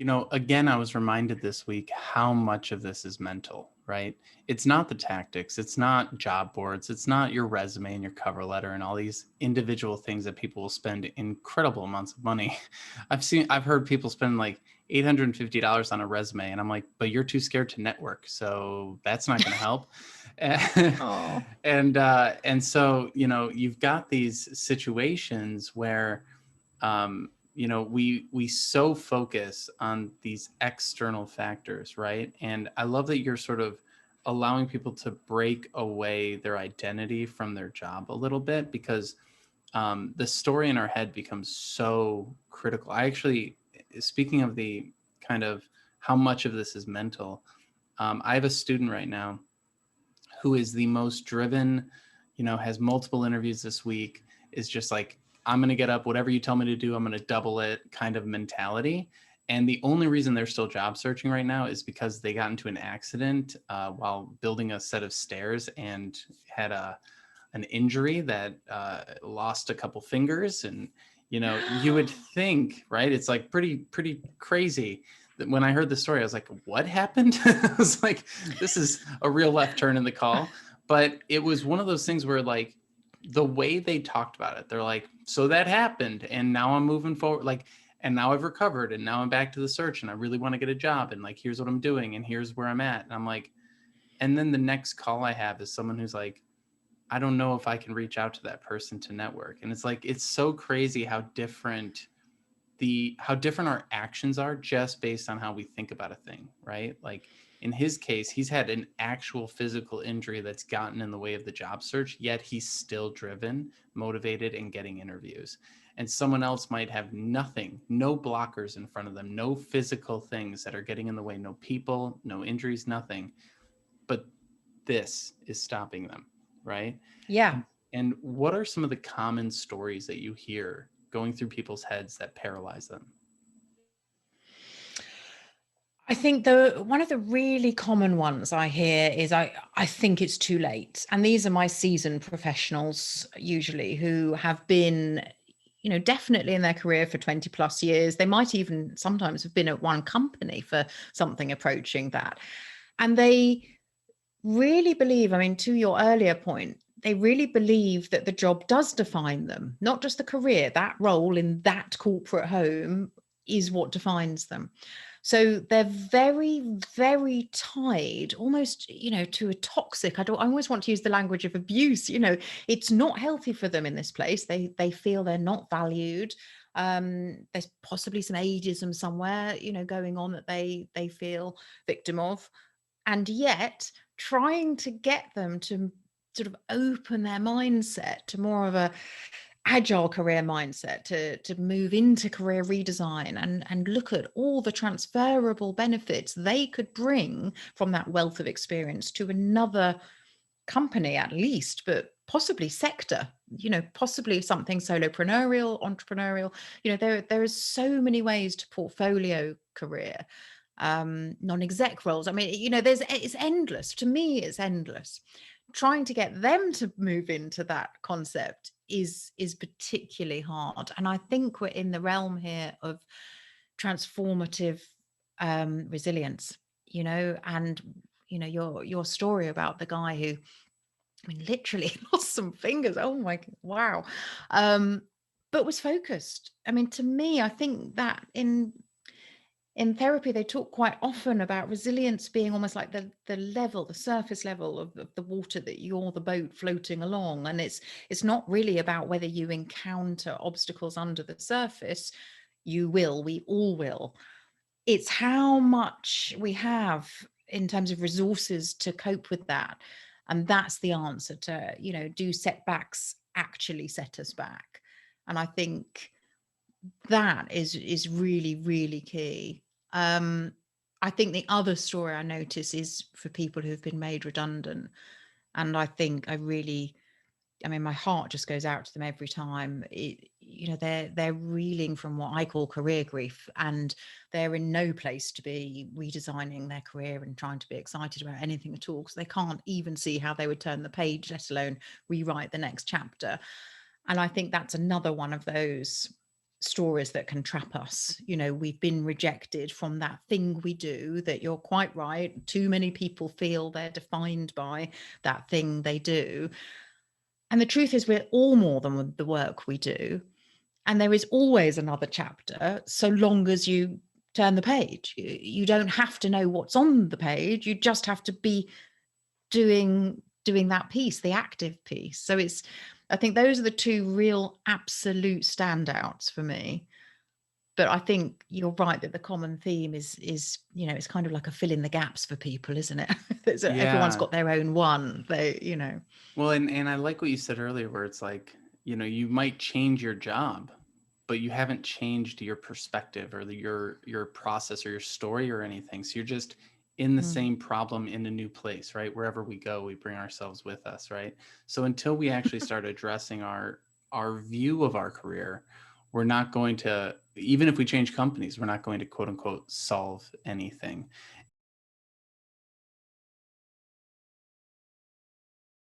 Again, I was reminded this week how much of this is mental, right? It's not the tactics, it's not job boards, it's not your resume and your cover letter and all these individual things that people will spend incredible amounts of money. I've heard people spend like $850 on a resume, and I'm like, but you're too scared to network, so that's not going to help. Oh, And so, you've got these situations where we so focus on these external factors, right? And I love that you're sort of allowing people to break away their identity from their job a little bit, because the story in our head becomes so critical. I actually, speaking of the kind of how much of this is mental, I have a student right now who is the most driven, has multiple interviews this week, is just like, I'm going to get up, whatever you tell me to do, I'm going to double it kind of mentality. And the only reason they're still job searching right now is because they got into an accident while building a set of stairs and had an injury that lost a couple fingers. And, you would think, right? It's like pretty crazy. When I heard the story, I was like, what happened? I was like, this is a real left turn in the call. But it was one of those things where, like, the way they talked about it, they're like, so that happened, and now I'm moving forward, like, and now I've recovered, and now I'm back to the search, and I really want to get a job, and like, here's what I'm doing, and here's where I'm at. And I'm like, and then the next call I have is someone who's like, I don't know if I can reach out to that person to network. And it's like, it's so crazy how different our actions are just based on how we think about a thing, right? Like, in his case, he's had an actual physical injury that's gotten in the way of the job search, yet he's still driven, motivated, and getting interviews. And someone else might have nothing, no blockers in front of them, no physical things that are getting in the way, no people, no injuries, nothing. But this is stopping them, right? yeah. And what are some of the common stories that you hear going through people's heads that paralyze them? I think the one of the really common ones I hear is I think it's too late. And these are my seasoned professionals usually who have been, definitely in their career for 20 plus years. They might even sometimes have been at one company for something approaching that. And they really believe, I mean, to your earlier point, they really believe that the job does define them, not just the career. That role in that corporate home is what defines them. So they're very, very tied, almost, to a toxic. I always want to use the language of abuse. It's not healthy for them in this place. They feel they're not valued. There's possibly some ageism somewhere, going on that they feel victim of, and yet trying to get them to sort of open their mindset to more of a agile career mindset, to move into career redesign and look at all the transferable benefits they could bring from that wealth of experience to another company at least, but possibly sector, possibly something solopreneur, entrepreneurial. There is so many ways to portfolio career, non-exec roles. I mean, it's endless. To me, it's endless. Trying to get them to move into that concept is particularly hard. And I think we're in the realm here of transformative resilience, and your story about the guy who, I mean, literally lost some fingers. Oh my, wow. But was focused. I mean, to me, I think that in therapy, they talk quite often about resilience being almost like the surface level of the water, that you're the boat floating along. And it's not really about whether you encounter obstacles under the surface. We all will. It's how much we have in terms of resources to cope with that. And that's the answer to, do setbacks actually set us back? And I think that is really, really key. I think the other story I notice is for people who've been made redundant. And I think I mean, my heart just goes out to them every time. They're reeling from what I call career grief, and they're in no place to be redesigning their career and trying to be excited about anything at all, because they can't even see how they would turn the page, let alone rewrite the next chapter. And I think that's another one of those stories that can trap us. We've been rejected from that thing we do, that you're quite right. Too many people feel they're defined by that thing they do. And the truth is, we're all more than the work we do. And there is always another chapter, so long as you turn the page. You don't have to know what's on the page. You just have to be doing that piece, the active piece. So I think those are the two real absolute standouts for me. But I think you're right that the common theme is it's kind of like a fill in the gaps for people, isn't it? Everyone's Yeah. got their own one. Well, and I like what you said earlier, where it's like, you might change your job, but you haven't changed your perspective or your process or your story or anything. So you're just in the Mm. same problem in a new place, right? Wherever we go, we bring ourselves with us, right? So until we actually start addressing our view of our career, we're not going to, even if we change companies, we're not going to quote unquote solve anything.